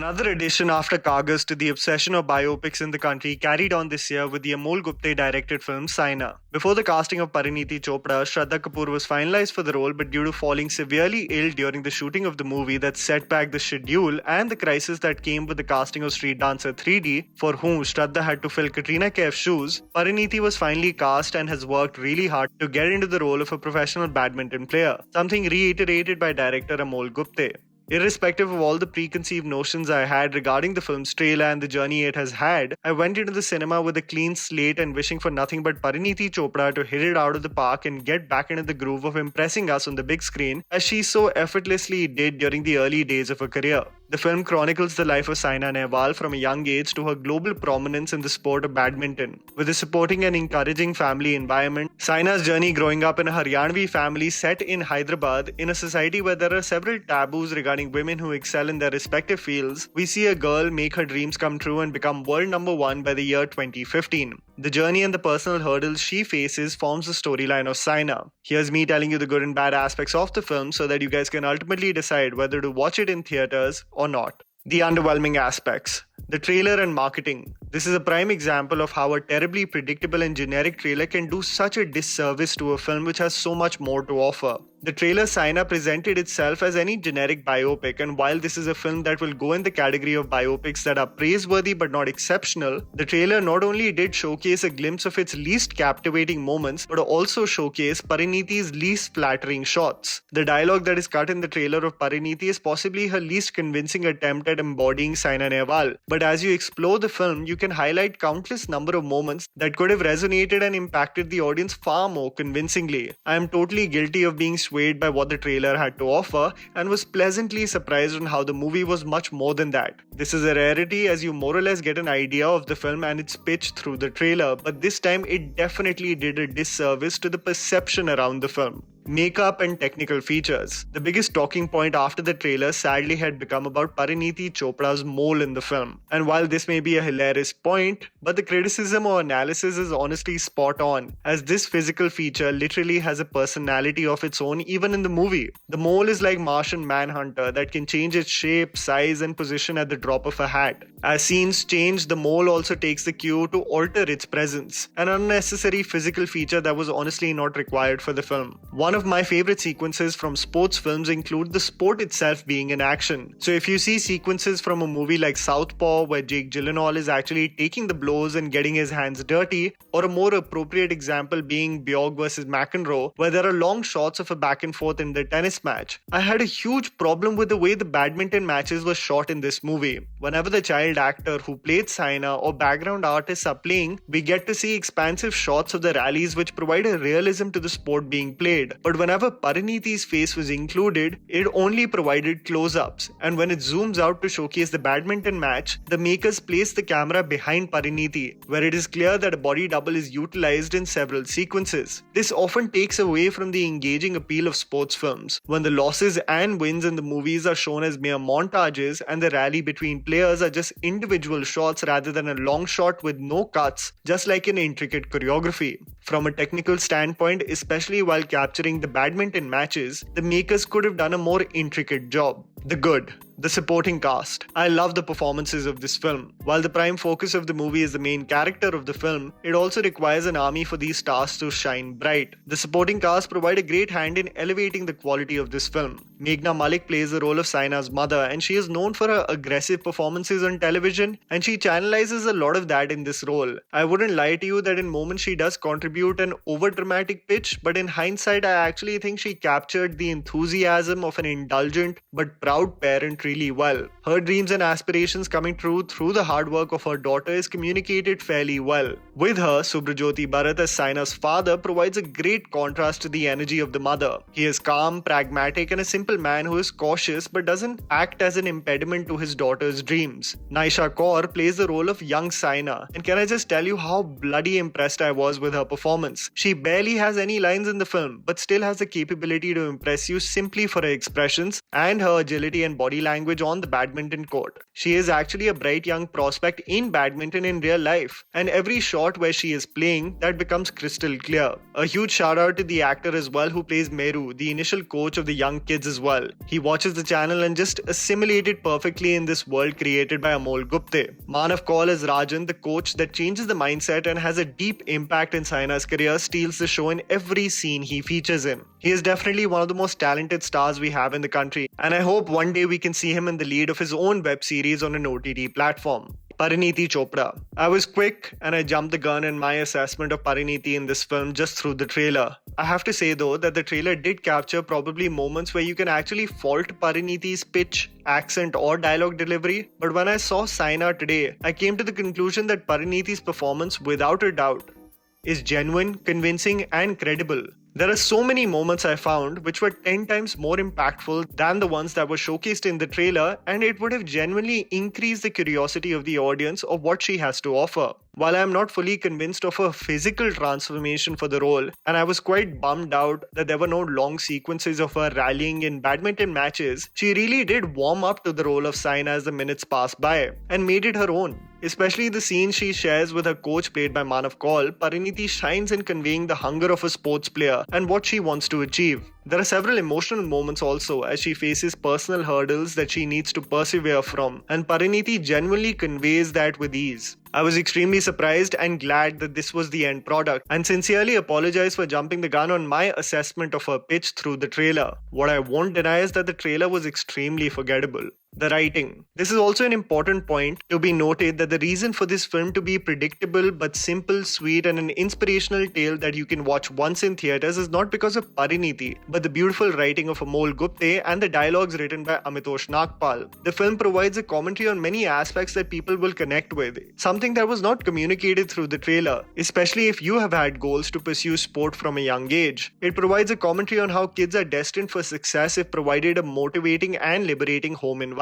Another addition after Kagas to the obsession of biopics in the country carried on this year with the Amole Gupte directed film Saina. Before the casting of Parineeti Chopra, Shraddha Kapoor was finalized for the role, but due to falling severely ill during the shooting of the movie that set back the schedule and the crisis that came with the casting of Street Dancer 3D, for whom Shraddha had to fill Katrina Kaif's shoes, Parineeti was finally cast and has worked really hard to get into the role of a professional badminton player, something reiterated by director Amole Gupte. Irrespective of all the preconceived notions I had regarding the film's trailer and the journey it has had, I went into the cinema with a clean slate and wishing for nothing but Parineeti Chopra to hit it out of the park and get back into the groove of impressing us on the big screen as she so effortlessly did during the early days of her career. The film chronicles the life of Saina Nehwal from a young age to her global prominence in the sport of badminton. With a supporting and encouraging family environment, Saina's journey growing up in a Haryanvi family set in Hyderabad in a society where there are several taboos regarding women who excel in their respective fields, we see a girl make her dreams come true and become world number one by the year 2015. The journey and the personal hurdles she faces forms the storyline of Saina. Here's me telling you the good and bad aspects of the film so that you guys can ultimately decide whether to watch it in theaters or not. The underwhelming aspects. The trailer and marketing. This is a prime example of how a terribly predictable and generic trailer can do such a disservice to a film which has so much more to offer. The trailer Saina presented itself as any generic biopic, and while this is a film that will go in the category of biopics that are praiseworthy but not exceptional, the trailer not only did showcase a glimpse of its least captivating moments but also showcased Parineeti's least flattering shots. The dialogue that is cut in the trailer of Parineeti is possibly her least convincing attempt at embodying Saina Nehwal, but as you explore the film, you can highlight countless number of moments that could have resonated and impacted the audience far more convincingly. I am totally guilty of being swayed by what the trailer had to offer and was pleasantly surprised on how the movie was much more than that. This is a rarity as you more or less get an idea of the film and its pitch through the trailer, but this time it definitely did a disservice to the perception around the film. Makeup and technical features. The biggest talking point after the trailer sadly had become about Parineeti Chopra's mole in the film. And while this may be a hilarious point, but the criticism or analysis is honestly spot on, as this physical feature literally has a personality of its own even in the movie. The mole is like Martian Manhunter that can change its shape, size and position at the drop of a hat. As scenes change, the mole also takes the cue to alter its presence, an unnecessary physical feature that was honestly not required for the film. One of my favorite sequences from sports films include the sport itself being in action. So if you see sequences from a movie like Southpaw where Jake Gyllenhaal is actually taking the blows and getting his hands dirty, or a more appropriate example being Bjork vs McEnroe where there are long shots of a back and forth in the tennis match, I had a huge problem with the way the badminton matches were shot in this movie. Whenever the child actor who played Saina or background artists are playing, we get to see expansive shots of the rallies which provide a realism to the sport being played. But whenever Parineeti's face was included, it only provided close-ups, and when it zooms out to showcase the badminton match, the makers place the camera behind Parineeti, where it is clear that a body double is utilized in several sequences. This often takes away from the engaging appeal of sports films, when the losses and wins in the movies are shown as mere montages and the rally between players are just individual shots rather than a long shot with no cuts, just like an intricate choreography. From a technical standpoint, especially while capturing the badminton matches, the makers could have done a more intricate job. The good. The supporting cast. I love the performances of this film. While the prime focus of the movie is the main character of the film, it also requires an army for these stars to shine bright. The supporting cast provide a great hand in elevating the quality of this film. Meghna Malik plays the role of Saina's mother, and she is known for her aggressive performances on television, and she channelizes a lot of that in this role. I wouldn't lie to you that in moments she does contribute an over-dramatic pitch, but in hindsight I actually think she captured the enthusiasm of an indulgent but proud parent really well. Her dreams and aspirations coming true through the hard work of her daughter is communicated fairly well. With her, Subrajyoti Bharat as Saina's father provides a great contrast to the energy of the mother. He is calm, pragmatic and a simple man who is cautious but doesn't act as an impediment to his daughter's dreams. Naisha Kaur plays the role of young Saina, and can I just tell you how bloody impressed I was with her performance. She barely has any lines in the film but still has the capability to impress you simply for her expressions and her agility and body language language on the badminton court. She is actually a bright young prospect in badminton in real life, and every shot where she is playing, that becomes crystal clear. A huge shout out to the actor as well who plays Meru, the initial coach of the young kids as well. He watches the channel and just assimilated perfectly in this world created by Amole Gupte. Manav Kaul as Rajan, the coach that changes the mindset and has a deep impact in Saina's career, steals the show in every scene he features in. He is definitely one of the most talented stars we have in the country, and I hope one day we can see him in the lead of his own web series on an OTT platform. Parineeti Chopra. I was quick and I jumped the gun in my assessment of Parineeti in this film just through the trailer. I have to say though that the trailer did capture probably moments where you can actually fault Parineeti's pitch, accent or dialogue delivery, but when I saw Saina today, I came to the conclusion that Parineeti's performance without a doubt is genuine, convincing and credible. There are so many moments I found which were 10 times more impactful than the ones that were showcased in the trailer, and it would have genuinely increased the curiosity of the audience of what she has to offer. While I am not fully convinced of her physical transformation for the role, and I was quite bummed out that there were no long sequences of her rallying in badminton matches, she really did warm up to the role of Saina as the minutes passed by and made it her own. Especially the scene she shares with her coach played by Manav Kaul, Parineeti shines in conveying the hunger of a sports player and what she wants to achieve. There are several emotional moments also as she faces personal hurdles that she needs to persevere from, and Parineeti genuinely conveys that with ease. I was extremely surprised and glad that this was the end product, and sincerely apologize for jumping the gun on my assessment of her pitch through the trailer. What I won't deny is that the trailer was extremely forgettable. The writing. This is also an important point to be noted that the reason for this film to be predictable but simple, sweet and an inspirational tale that you can watch once in theatres is not because of Parineeti, but the beautiful writing of Amole Gupte and the dialogues written by Amitosh Nagpal. The film provides a commentary on many aspects that people will connect with, something that was not communicated through the trailer, especially if you have had goals to pursue sport from a young age. It provides a commentary on how kids are destined for success if provided a motivating and liberating home environment.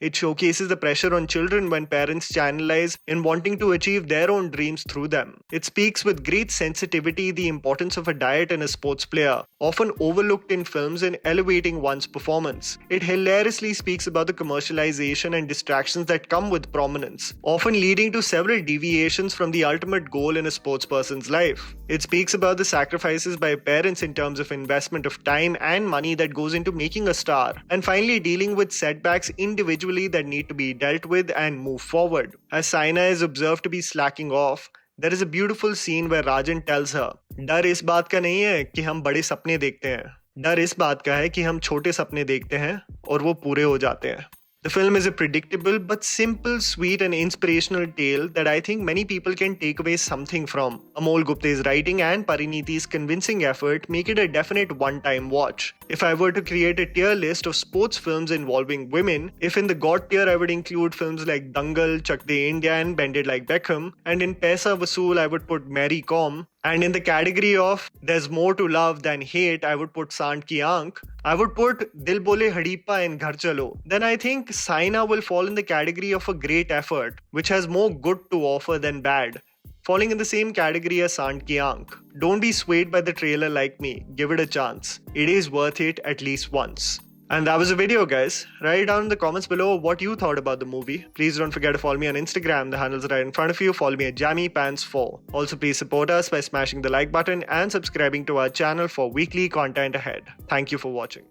It showcases the pressure on children when parents channelize in wanting to achieve their own dreams through them. It speaks with great sensitivity the importance of a diet in a sports player, often overlooked in films in elevating one's performance. It hilariously speaks about the commercialization and distractions that come with prominence, often leading to several deviations from the ultimate goal in a sportsperson's life. It speaks about the sacrifices by parents in terms of investment of time and money that goes into making a star, and finally dealing with setbacks individually that need to be dealt with and move forward. As Saina is observed to be slacking off, there is a beautiful scene where Rajan tells her, डर इस बात का नहीं है कि हम बड़े सपने देखते हैं, डर इस बात का है कि हम छोटे सपने देखते हैं और वो पूरे हो जाते हैं. The film is a predictable but simple, sweet and inspirational tale that I think many people can take away something from. Amole Gupte's writing and Parineeti's convincing effort make it a definite one-time watch. If I were to create a tier list of sports films involving women, if in the God tier I would include films like Dangal, Chak De India and Bend It Like Beckham, and in Paisa Vasool I would put Mary Kom, and in the category of There's More to Love Than Hate I would put Sant Ki Aankh, I would put Dil Bole Hadippa and Ghar Chalo, then I think Saina will fall in the category of a great effort, which has more good to offer than bad, falling in the same category as Sant Ki Aankh. Don't be swayed by the trailer like me, give it a chance. It is worth it at least once. And that was the video, guys. Write down in the comments below what you thought about the movie. Please don't forget to follow me on Instagram. The handles are right in front of you. Follow me at JammyPants4. Also, please support us by smashing the like button and subscribing to our channel for weekly content ahead. Thank you for watching.